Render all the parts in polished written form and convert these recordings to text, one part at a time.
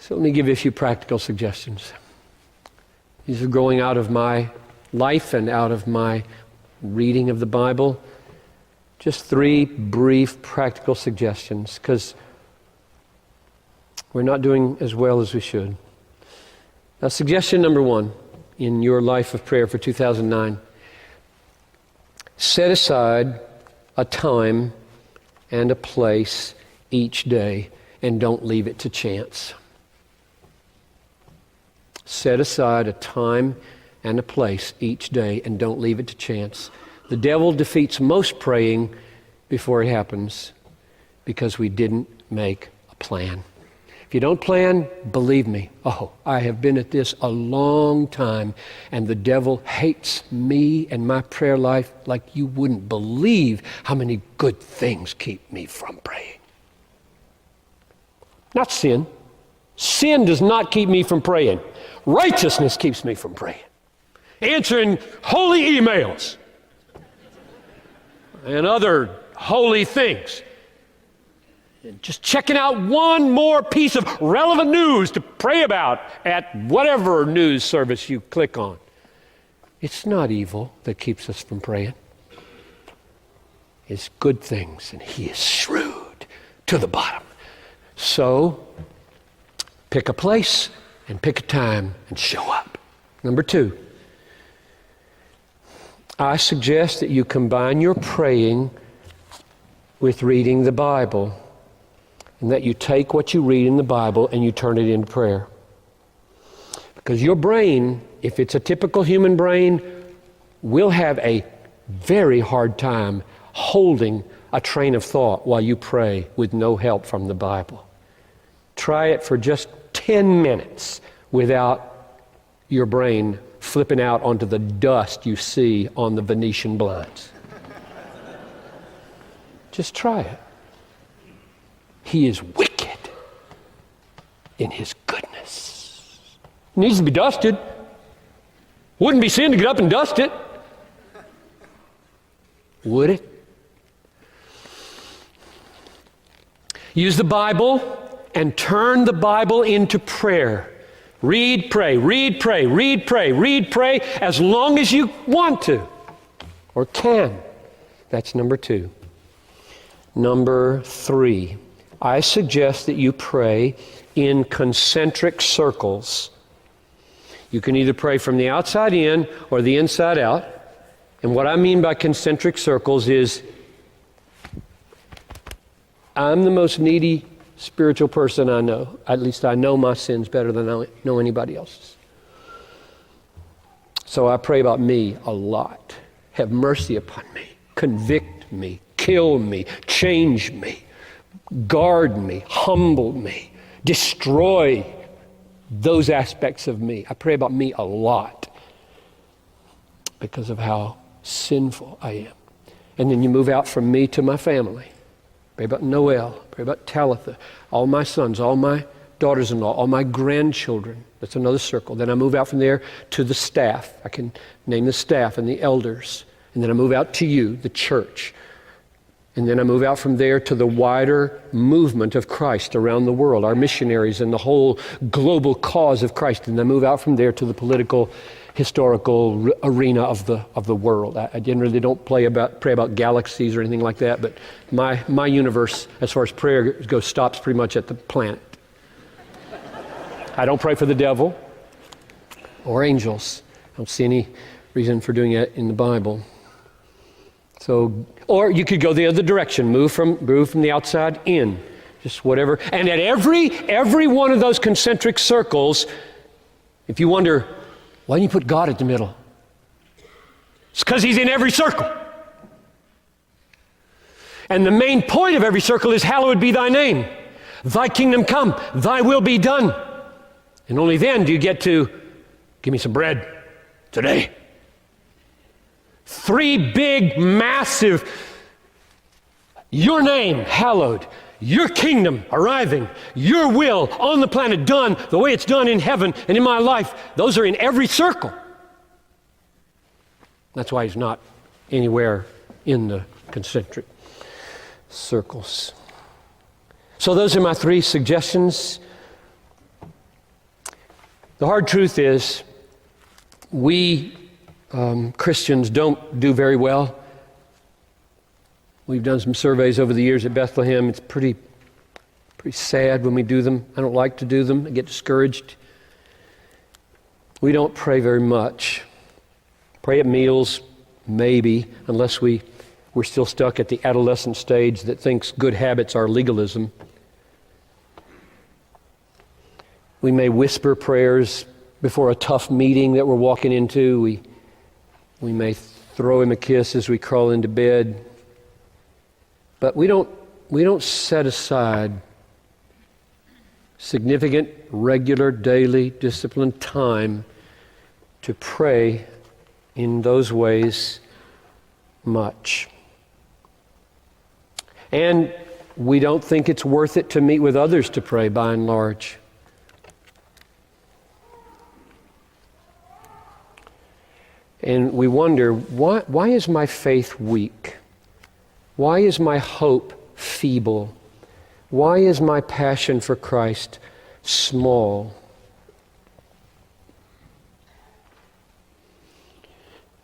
So let me give you a few practical suggestions. These are growing out of my life and out of my reading of the Bible. Just 3 brief practical suggestions, because we're not doing as well as we should. Now, suggestion number 1 in your life of prayer for 2009, set aside a time and a place each day and don't leave it to chance. Set aside a time and a place each day and don't leave it to chance. The devil defeats most praying before it happens because we didn't make a plan. If you don't plan, believe me, I have been at this a long time, and the devil hates me and my prayer life like you wouldn't believe how many good things keep me from praying. Not sin. Sin does not keep me from praying. Righteousness keeps me from praying. Answering holy emails and other holy things. And just checking out one more piece of relevant news to pray about at whatever news service you click on. It's not evil that keeps us from praying. It's good things, and He is shrewd to the bottom. So, pick a place and pick a time and show up. Number 2, I suggest that you combine your praying with reading the Bible, and that you take what you read in the Bible and you turn it into prayer. Because your brain, if it's a typical human brain, will have a very hard time holding a train of thought while you pray with no help from the Bible. Try it for just 10 minutes without your brain flipping out onto the dust you see on the Venetian blinds. Just try it. He is wicked in His goodness. It needs to be dusted. Wouldn't be sin to get up and dust it. Would it? Use the Bible and turn the Bible into prayer. Read, pray, read, pray, read, pray, read, pray, as long as you want to or can. That's number 2. Number 3, I suggest that you pray in concentric circles. You can either pray from the outside in or the inside out. And what I mean by concentric circles is, I'm the most needy spiritual person I know. At least I know my sins better than I know anybody else's. So I pray about me a lot. Have mercy upon me. Convict me. Kill me. Change me. Guard me. Humble me. Destroy those aspects of me. I pray about me a lot because of how sinful I am. And then you move out from me to my family. Pray about Noel. Pray about Talitha. All my sons, all my daughters-in-law, all my grandchildren. That's another circle. Then I move out from there to the staff. I can name the staff and the elders. And then I move out to you, the church. And then I move out from there to the wider movement of Christ around the world, our missionaries and the whole global cause of Christ. And I move out from there to the political, historical arena of the world. I generally don't pray about galaxies or anything like that, but my universe, as far as prayer goes, stops pretty much at the planet. I don't pray for the devil or angels. I don't see any reason for doing it in the Bible. So, or you could go the other direction, move from the outside in, just whatever. And at every one of those concentric circles, if you wonder, why don't you put God at the middle? It's because He's in every circle. And the main point of every circle is, hallowed be Thy name. Thy kingdom come, Thy will be done. And only then do you get to, give me some bread today. 3 big, massive, your name hallowed, your kingdom arriving, your will on the planet done the way it's done in heaven and in my life. Those are in every circle. That's why He's not anywhere in the concentric circles. So those are my 3 suggestions. The hard truth is, we Christians don't do very well. We've done some surveys over the years at Bethlehem. It's pretty sad when we do them. I don't like to do them. I get discouraged. We don't pray very much. Pray at meals, maybe, unless we're still stuck at the adolescent stage that thinks good habits are legalism. We may whisper prayers before a tough meeting that we're walking into. We may throw him a kiss as we crawl into bed. But we don't set aside significant, regular, daily, disciplined time to pray in those ways much. And we don't think it's worth it to meet with others to pray, by and large. And we wonder, why is my faith weak? Why is my hope feeble? Why is my passion for Christ small?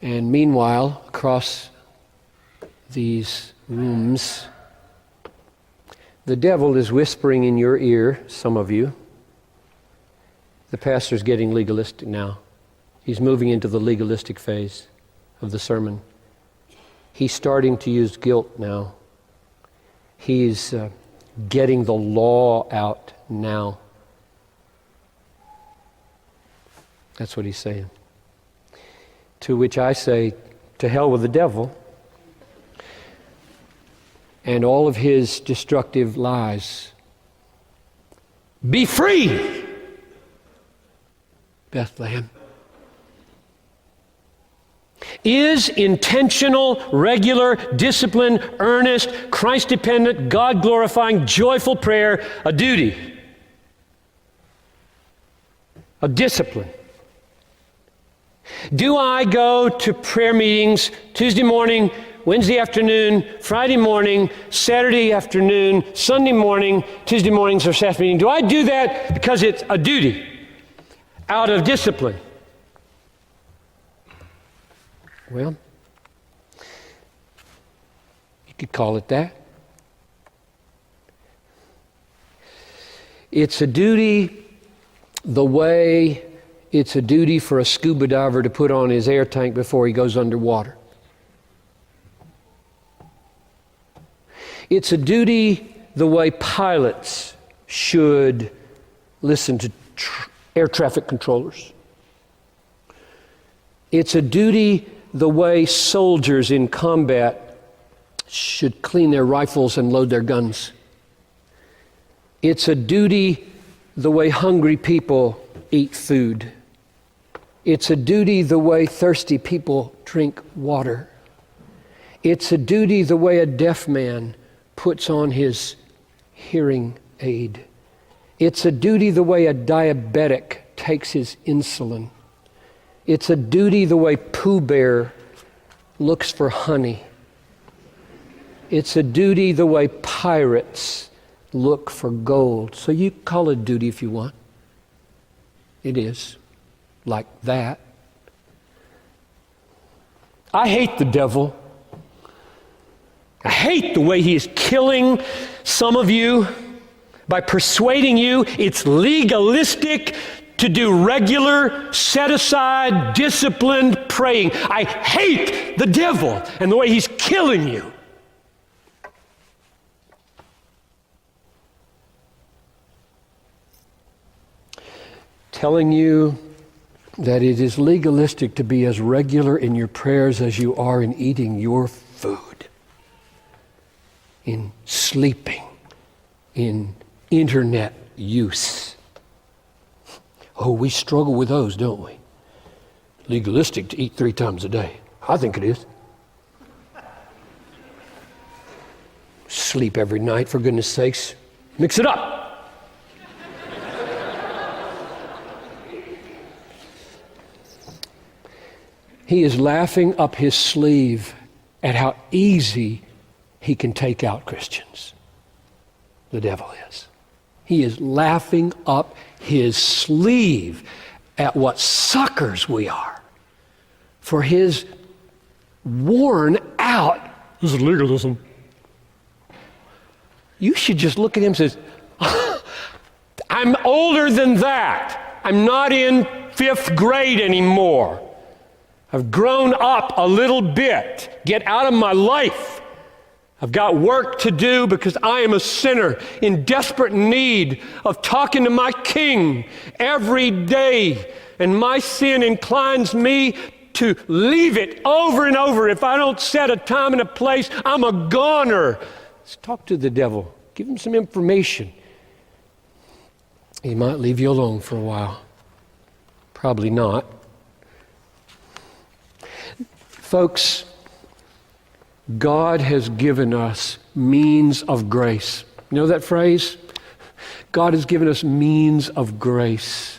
And meanwhile, across these rooms, the devil is whispering in your ear, some of you. The pastor's getting legalistic now. He's moving into the legalistic phase of the sermon. He's starting to use guilt now. He's getting the law out now. That's what he's saying. To which I say, to hell with the devil and all of his destructive lies. Be free, Bethlehem. Is intentional, regular, disciplined, earnest, Christ-dependent, God-glorifying, joyful prayer a duty? A discipline? Do I go to prayer meetings Tuesday morning, Wednesday afternoon, Friday morning, Saturday afternoon, Sunday morning, Tuesday mornings or Saturday meeting? Do I do that because it's a duty, out of discipline? Well, you could call it that. It's a duty the way it's a duty for a scuba diver to put on his air tank before he goes underwater. It's a duty the way pilots should listen to air traffic controllers. It's a duty the way soldiers in combat should clean their rifles and load their guns. It's a duty the way hungry people eat food. It's a duty the way thirsty people drink water. It's a duty the way a deaf man puts on his hearing aid. It's a duty the way a diabetic takes his insulin. It's a duty the way Pooh Bear looks for honey. It's a duty the way pirates look for gold. So you call it duty if you want. It is like that. I hate the devil. I hate the way he is killing some of you by persuading you it's legalistic to do regular, set-aside, disciplined praying. I hate the devil and the way he's killing you. Telling you that it is legalistic to be as regular in your prayers as you are in eating your food, in sleeping, in internet use. Oh, we struggle with those, don't we? Legalistic to eat 3 times a day. I think it is. Sleep every night, for goodness sakes. Mix it up. He is laughing up his sleeve at how easy he can take out Christians. The devil is. He is laughing up his sleeve at what suckers we are for his worn out, this is legalism. You should just look at him and say, I'm older than that. I'm not in 5th grade anymore. I've grown up a little bit. Get out of my life. I've got work to do because I am a sinner in desperate need of talking to my King every day. And my sin inclines me to leave it over and over. If I don't set a time and a place, I'm a goner. Let's talk to the devil. Give him some information. He might leave you alone for a while. Probably not. Folks, God has given us means of grace. You know that phrase? God has given us means of grace.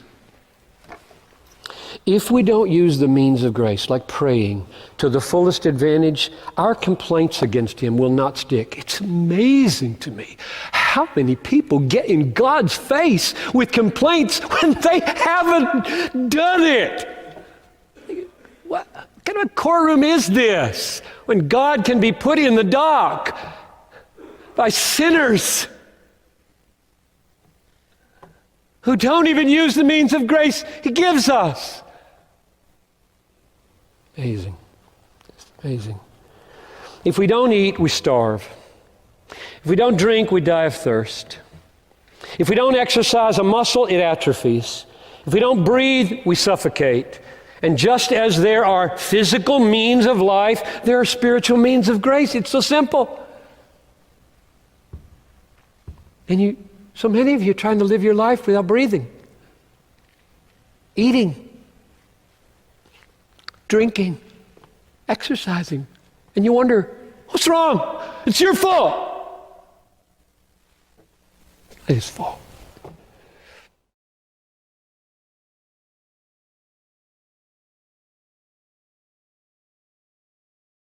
If we don't use the means of grace, like praying, to the fullest advantage, our complaints against him will not stick. It's amazing to me how many people get in God's face with complaints when they haven't done it. What kind of a courtroom is this when God can be put in the dock by sinners who don't even use the means of grace he gives us? Amazing. It's amazing. If we don't eat, we starve. If we don't drink, we die of thirst. If we don't exercise a muscle, it atrophies. If we don't breathe, we suffocate. And just as there are physical means of life, there are spiritual means of grace. It's so simple. And so many of you are trying to live your life without breathing, eating, drinking, exercising. And you wonder, what's wrong? It's your fault. It's his fault.